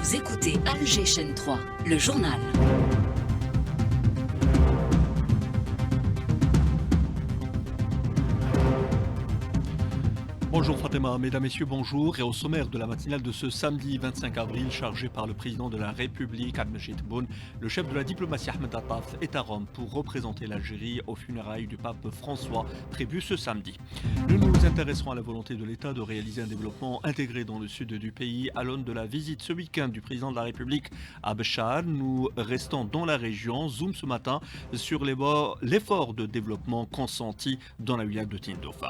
Vous écoutez Alger Chaîne 3, le journal. Bonjour Fatima, mesdames, messieurs, bonjour. Et au sommaire de la matinale de ce samedi 25 avril, chargé par le président de la République, Abdelmajid Tebboune, le chef de la diplomatie Ahmed Attaf est à Rome pour représenter l'Algérie aux funérailles du pape François, prévues ce samedi. Nous nous intéresserons à la volonté de l'État de réaliser un développement intégré dans le sud du pays à l'aune de la visite ce week-end du président de la République à Béchar. Nous restons dans la région, zoom ce matin sur l'effort de développement consenti dans la wilaya de Tindouf.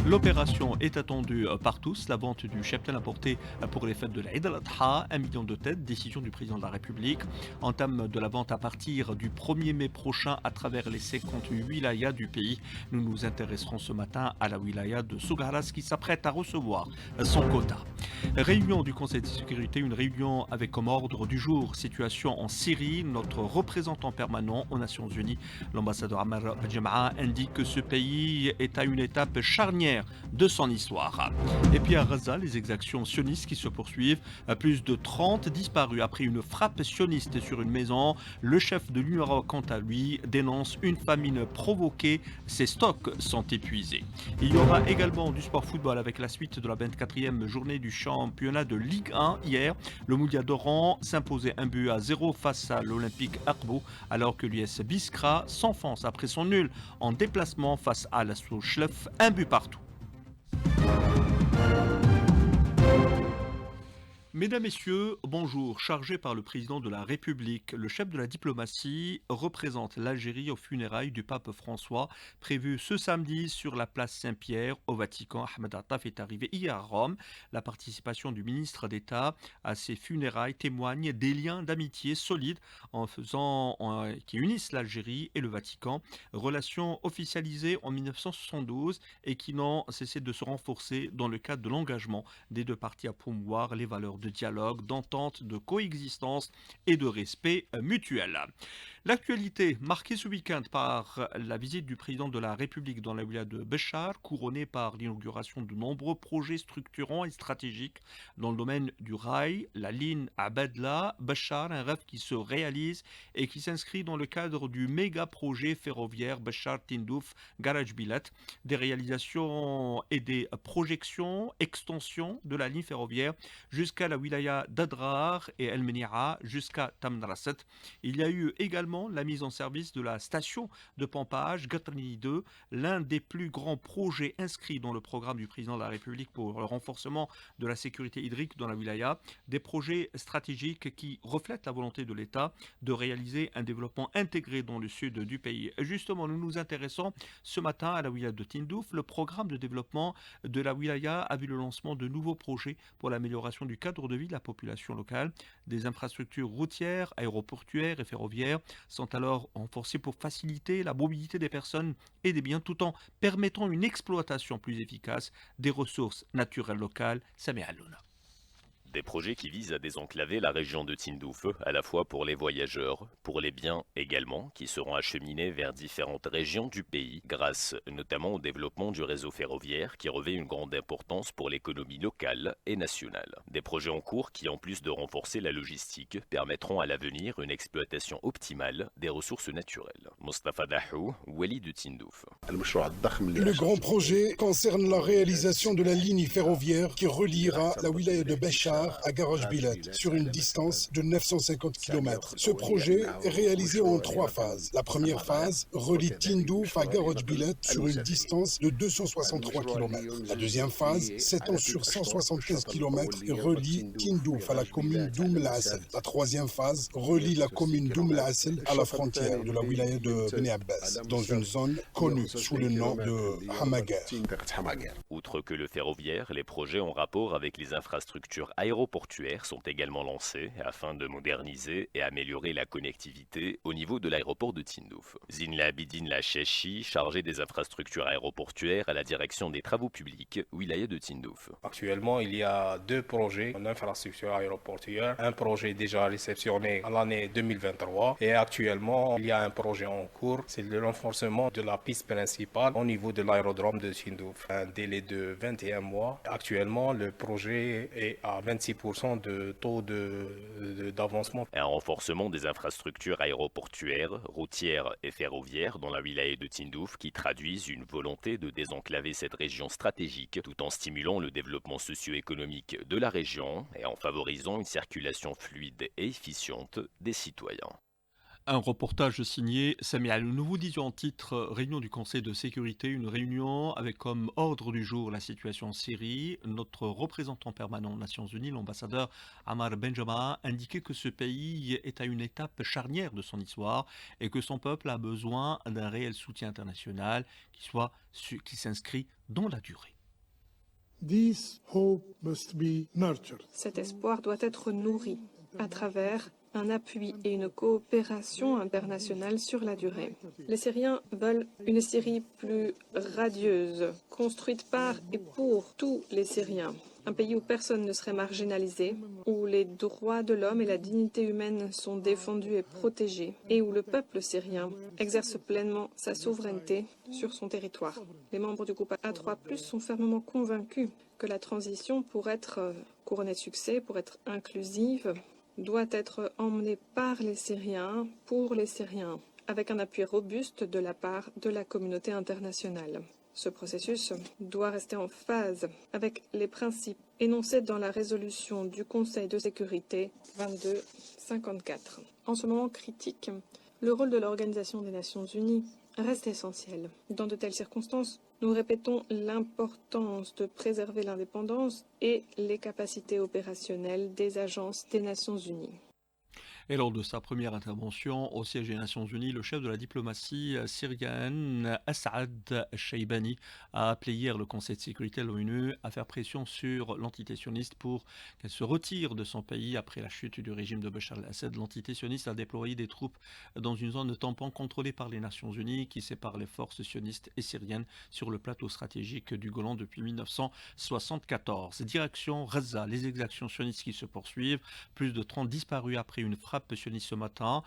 L'opération est attendue par tous. La vente du cheptel importé pour les fêtes de l'Aïd al-Adha, 1 million de têtes, décision du président de la République. Entame de la vente à partir du 1er mai prochain à travers les 58 wilayas du pays. Nous nous intéresserons ce matin à la wilaya de Sougaras qui s'apprête à recevoir son quota. Réunion du Conseil de sécurité, une réunion avec comme ordre du jour situation en Syrie. Notre représentant permanent aux Nations Unies, l'ambassadeur Amar Bajama'a, indique que ce pays est à une étape charnière de son histoire. Et puis à Gaza, les exactions sionistes qui se poursuivent. Plus de 30 disparus après une frappe sioniste sur une maison. Le chef de l'UNRWA, quant à lui, dénonce une famine provoquée. Ses stocks sont épuisés. Il y aura également du sport football avec la suite de la 24e journée du championnat de Ligue 1 hier. Le Moudia d'Oran s'imposait 1-0 face à l'Olympique Akbou, alors que l'US Biskra s'enfonce après son nul en déplacement face à la Souchlef, 1 but partout. Mesdames, Messieurs, bonjour. Chargé par le président de la République, le chef de la diplomatie représente l'Algérie aux funérailles du pape François, prévu ce samedi sur la place Saint-Pierre au Vatican. Ahmed Attaf est arrivé hier à Rome. La participation du ministre d'État à ces funérailles témoigne des liens d'amitié solides qui unissent l'Algérie et le Vatican. Relations officialisées en 1972 et qui n'ont cessé de se renforcer dans le cadre de l'engagement des deux parties à promouvoir les valeurs de dialogue, d'entente, de coexistence et de respect mutuel. L'actualité marquée ce week-end par la visite du président de la République dans la wilaya de Béchar, couronnée par l'inauguration de nombreux projets structurants et stratégiques dans le domaine du rail, la ligne Abedla, Béchar, un rêve qui se réalise et qui s'inscrit dans le cadre du méga projet ferroviaire Béchar-Tindouf Garage Bilet, des réalisations et des projections, extensions de la ligne ferroviaire jusqu'à la wilaya d'Adrar et El Menia jusqu'à Tamnrasset. Il y a eu également la mise en service de la station de pompage Gatrani 2, l'un des plus grands projets inscrits dans le programme du président de la République pour le renforcement de la sécurité hydrique dans la wilaya, des projets stratégiques qui reflètent la volonté de l'État de réaliser un développement intégré dans le sud du pays. Justement, nous nous intéressons ce matin à la wilaya de Tindouf. Le programme de développement de la wilaya a vu le lancement de nouveaux projets pour l'amélioration du cadre de vie de la population locale. Des infrastructures routières, aéroportuaires et ferroviaires sont alors renforcées pour faciliter la mobilité des personnes et des biens tout en permettant une exploitation plus efficace des ressources naturelles locales. Sameh Allouna. Des projets qui visent à désenclaver la région de Tindouf, à la fois pour les voyageurs, pour les biens également, qui seront acheminés vers différentes régions du pays, grâce notamment au développement du réseau ferroviaire qui revêt une grande importance pour l'économie locale et nationale. Des projets en cours qui, en plus de renforcer la logistique, permettront à l'avenir une exploitation optimale des ressources naturelles. Mostafa Dahou, Wali de Tindouf. Le grand projet concerne la réalisation de la ligne ferroviaire qui reliera la wilaya de Béchar à Garage Bilet sur une distance de 950 km. Ce projet est réalisé en 3 phases. La première phase relie Tindouf à Garage Bilet sur une distance de 263 km. La deuxième phase s'étend sur 175 km et relie Tindouf à la commune d'Oum El Assel. La troisième phase relie la commune d'Oum El Assel à la frontière de la wilaya de Beni Abbas, dans une zone connue sous le nom de Hamaguer. Outre que le ferroviaire, les projets en rapport avec les infrastructures aéroportuaires sont également lancés afin de moderniser et améliorer la connectivité au niveau de l'aéroport de Tindouf. Zinla Abidine Lachechi, chargé des infrastructures aéroportuaires à la direction des travaux publics, wilaya de Tindouf. Actuellement, il y a 2 projets en infrastructure aéroportuaire. Un projet déjà réceptionné à l'année 2023 et actuellement, il y a un projet en cours. C'est le renforcement de la piste principale au niveau de l'aérodrome de Tindouf. Un délai de 21 mois. Actuellement, le projet est à 20 26% de taux d'avancement. Un renforcement des infrastructures aéroportuaires, routières et ferroviaires dans la wilaya de Tindouf qui traduisent une volonté de désenclaver cette région stratégique tout en stimulant le développement socio-économique de la région et en favorisant une circulation fluide et efficiente des citoyens. Un reportage signé Sami Alou. Nous vous disions en titre réunion du Conseil de sécurité, une réunion avec comme ordre du jour la situation en Syrie. Notre représentant permanent aux Nations Unies, l'ambassadeur Amar Benjama, indiquait que ce pays est à une étape charnière de son histoire et que son peuple a besoin d'un réel soutien international qui s'inscrit dans la durée. Cet espoir doit être nourri à travers un appui et une coopération internationale sur la durée. Les Syriens veulent une Syrie plus radieuse, construite par et pour tous les Syriens. Un pays où personne ne serait marginalisé, où les droits de l'homme et la dignité humaine sont défendus et protégés, et où le peuple syrien exerce pleinement sa souveraineté sur son territoire. Les membres du groupe A3+, sont fermement convaincus que la transition, pour être couronnée de succès, pour être inclusive, doit être emmenée par les Syriens, pour les Syriens, avec un appui robuste de la part de la communauté internationale. Ce processus doit rester en phase avec les principes énoncés dans la résolution du Conseil de sécurité 2254. En ce moment critique, le rôle de l'Organisation des Nations Unies reste essentiel. Dans de telles circonstances, nous répétons l'importance de préserver l'indépendance et les capacités opérationnelles des agences des Nations Unies. Et lors de sa première intervention au siège des Nations Unies, le chef de la diplomatie syrienne, As'ad Shaibani, a appelé hier le Conseil de sécurité de l'ONU à faire pression sur l'entité sioniste pour qu'elle se retire de son pays après la chute du régime de Bachar al-Assad. L'entité sioniste a déployé des troupes dans une zone de tampon contrôlée par les Nations Unies qui sépare les forces sionistes et syriennes sur le plateau stratégique du Golan depuis 1974. Direction Gaza, les exactions sionistes qui se poursuivent, plus de 30 disparus après une frappe sioniste ce matin.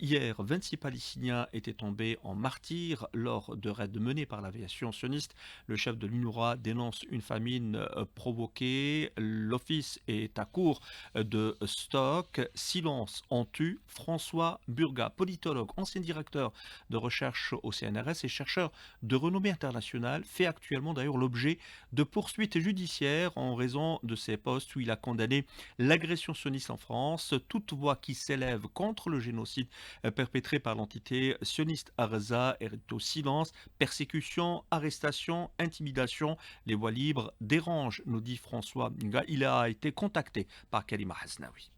Hier, 26 Palestiniens étaient tombés en martyrs lors de raids menés par l'aviation sioniste. Le chef de l'UNRWA dénonce une famine provoquée. L'office est à court de stock. Silence en tue. François Burga, politologue, ancien directeur de recherche au CNRS et chercheur de renommée internationale, fait actuellement d'ailleurs l'objet de poursuites judiciaires en raison de ses postes où il a condamné l'agression sioniste en France. Toute voix qui s'élève contre le génocide perpétré par l'entité sioniste à Gaza est au silence. Persécution, arrestation, intimidation, les voix libres dérangent, nous dit François. Il a été contacté par Karima Hasnaoui.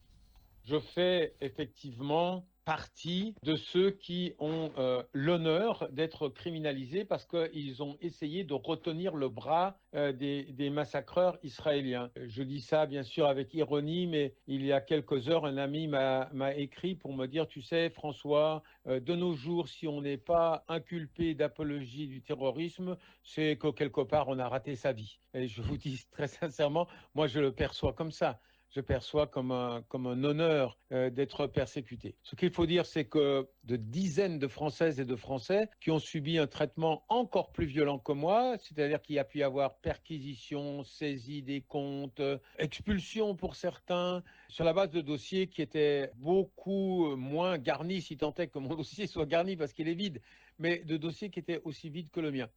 Je fais effectivement partie de ceux qui ont l'honneur d'être criminalisés parce qu'ils ont essayé de retenir le bras des massacreurs israéliens. Je dis ça bien sûr avec ironie, mais il y a quelques heures, un ami m'a écrit pour me dire, tu sais François, de nos jours, si on n'est pas inculpé d'apologie du terrorisme, c'est que quelque part on a raté sa vie. Et je vous dis très sincèrement, moi je le perçois comme ça. Je perçois comme un honneur d'être persécuté. Ce qu'il faut dire, c'est que de dizaines de Françaises et de Français qui ont subi un traitement encore plus violent que moi, c'est-à-dire qu'il y a pu y avoir perquisition, saisie des comptes, expulsion pour certains, sur la base de dossiers qui étaient beaucoup moins garnis, si tant est que mon dossier soit garni parce qu'il est vide, mais de dossiers qui étaient aussi vides que le mien.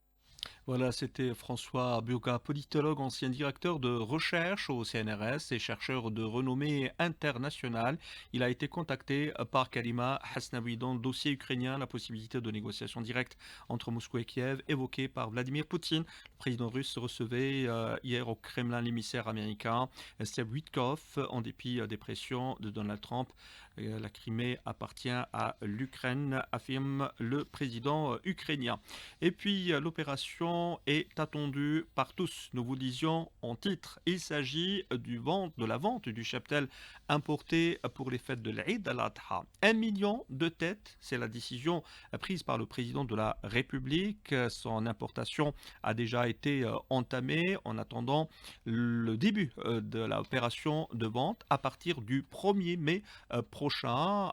Voilà, c'était François Burga, politologue, ancien directeur de recherche au CNRS et chercheur de renommée internationale. Il a été contacté par Karima Hasnaoui dans le dossier ukrainien, la possibilité de négociation directe entre Moscou et Kiev, évoquée par Vladimir Poutine. Le président russe recevait hier au Kremlin l'émissaire américain Steve Witkoff, en dépit des pressions de Donald Trump. La Crimée appartient à l'Ukraine, affirme le président ukrainien. Et puis l'opération est attendue par tous. Nous vous disions en titre, il s'agit de la vente du cheptel importé pour les fêtes de l'Eid al-Adha. 1 million de têtes, c'est la décision prise par le président de la République. Son importation a déjà été entamée en attendant le début de l'opération de vente à partir du 1er mai prochain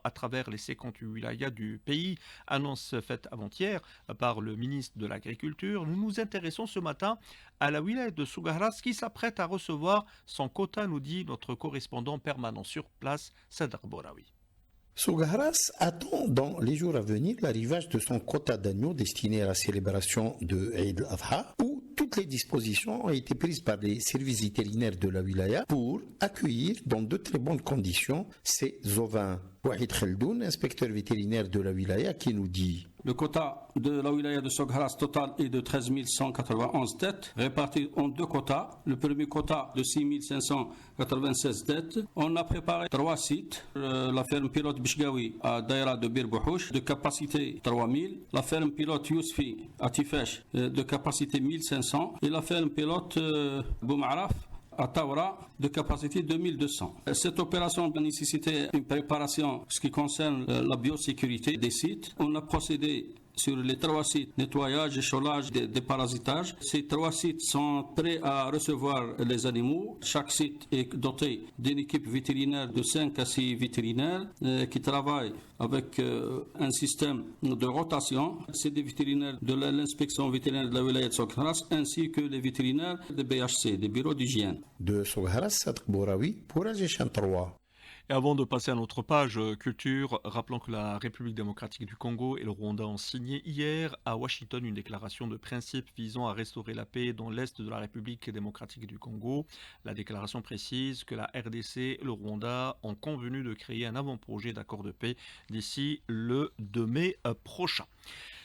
à travers les 58 wilayas du pays. Annonce faite avant-hier par le ministre de l'Agriculture. Nous nous nous intéressons ce matin à la wilaya de Sougharas qui s'apprête à recevoir son quota, nous dit notre correspondant permanent sur place, Sadr Boraoui. Sougharas attend dans les jours à venir l'arrivage de son quota d'agneaux destiné à la célébration de Eid al-Adha, où toutes les dispositions ont été prises par les services vétérinaires de la wilaya pour accueillir dans de très bonnes conditions ces ovins. Wahid Khaldoun, inspecteur vétérinaire de la wilaya, qui nous dit: le quota de la wilaya de Sougharas total est de 13 191 têtes, réparties en deux quotas. Le premier quota de 6 596 têtes. On a préparé 3 sites. La ferme pilote Bishgawi à Daïra de Bir Bouhouch, de capacité 3000. La ferme pilote Yousfi à Tifesh, de capacité 1500. Et la ferme pilote Boumaraf à Taoura, de capacité 2200. Cette opération a nécessité une préparation en ce qui concerne la biosécurité des sites. On a procédé sur les 3 sites, nettoyage, écholage, déparasitage. Ces 3 sites sont prêts à recevoir les animaux. Chaque site est doté d'une équipe vétérinaire de 5 à 6 vétérinaires qui travaillent avec un système de rotation. C'est des vétérinaires de l'inspection vétérinaire de la wilaya de Sougharas ainsi que les vétérinaires des BHC, des bureaux d'hygiène. De Sougharas, Sadr Boraoui pour AGCHAN 3. Et avant de passer à notre page culture, rappelons que la République démocratique du Congo et le Rwanda ont signé hier à Washington une déclaration de principe visant à restaurer la paix dans l'est de la République démocratique du Congo. La déclaration précise que la RDC et le Rwanda ont convenu de créer un avant-projet d'accord de paix d'ici le 2 mai prochain.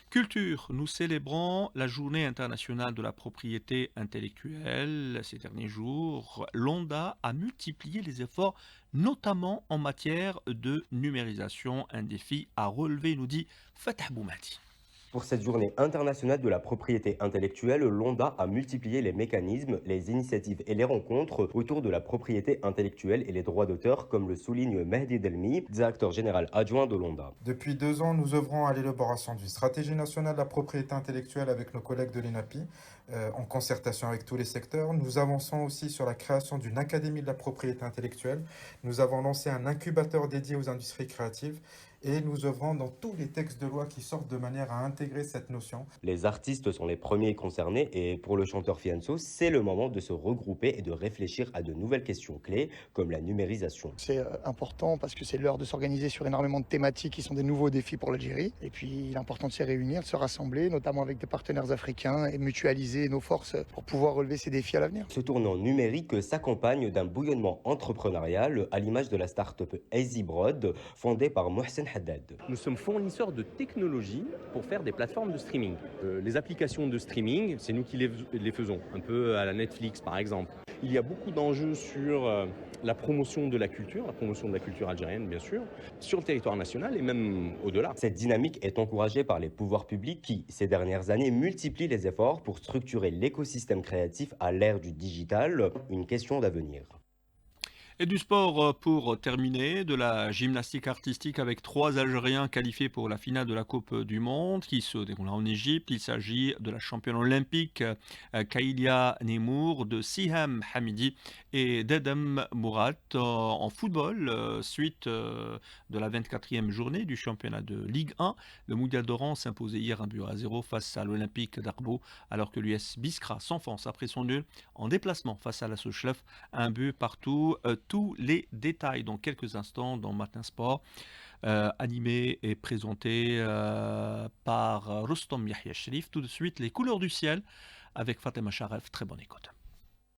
Culture, nous célébrons la journée internationale de la propriété intellectuelle. Ces derniers jours, l'ONDA a multiplié les efforts, notamment en matière de numérisation, un défi à relever, nous dit Fatah Boumadi. Pour cette journée internationale de la propriété intellectuelle, l'ONDA a multiplié les mécanismes, les initiatives et les rencontres autour de la propriété intellectuelle et les droits d'auteur, comme le souligne Mehdi Delmi, directeur général adjoint de l'ONDA. Depuis 2 ans, nous œuvrons à l'élaboration d'une stratégie nationale de la propriété intellectuelle avec nos collègues de l'ENAPI, en concertation avec tous les secteurs. Nous avançons aussi sur la création d'une académie de la propriété intellectuelle. Nous avons lancé un incubateur dédié aux industries créatives. Et nous œuvrons dans tous les textes de loi qui sortent de manière à intégrer cette notion. Les artistes sont les premiers concernés et pour le chanteur Fianso, c'est le moment de se regrouper et de réfléchir à de nouvelles questions clés comme la numérisation. C'est important parce que c'est l'heure de s'organiser sur énormément de thématiques qui sont des nouveaux défis pour l'Algérie. Et puis il est important de se réunir, de se rassembler, notamment avec des partenaires africains et mutualiser nos forces pour pouvoir relever ces défis à l'avenir. Ce tournant numérique s'accompagne d'un bouillonnement entrepreneurial à l'image de la start-up EasyBroad fondée par Mohsen Haddad. Nous sommes fournisseurs de technologies pour faire des plateformes de streaming. Les applications de streaming, c'est nous qui les faisons, un peu à la Netflix par exemple. Il y a beaucoup d'enjeux sur la promotion de la culture algérienne bien sûr, sur le territoire national et même au-delà. Cette dynamique est encouragée par les pouvoirs publics qui, ces dernières années, multiplient les efforts pour structurer l'écosystème créatif à l'ère du digital, une question d'avenir. Et du sport pour terminer, de la gymnastique artistique avec 3 Algériens qualifiés pour la finale de la Coupe du Monde qui se déroule en Égypte. Il s'agit de la championne olympique Kaïlia Nemour, de Siham Hamidi et d'Edem Mourat. En football, suite de la 24e journée du championnat de Ligue 1, le Mondial d'Oran s'imposait hier 1-0 face à l'Olympique d'Arbo, alors que l'US Biskra s'enfonce après son nul en déplacement face à la Sochlev, 1 but partout. Tous les détails dans quelques instants dans Matin Sport, animé et présenté par Rustom Yahya Sherif. Tout de suite, les couleurs du ciel avec Fatima Sharef. Très bonne écoute.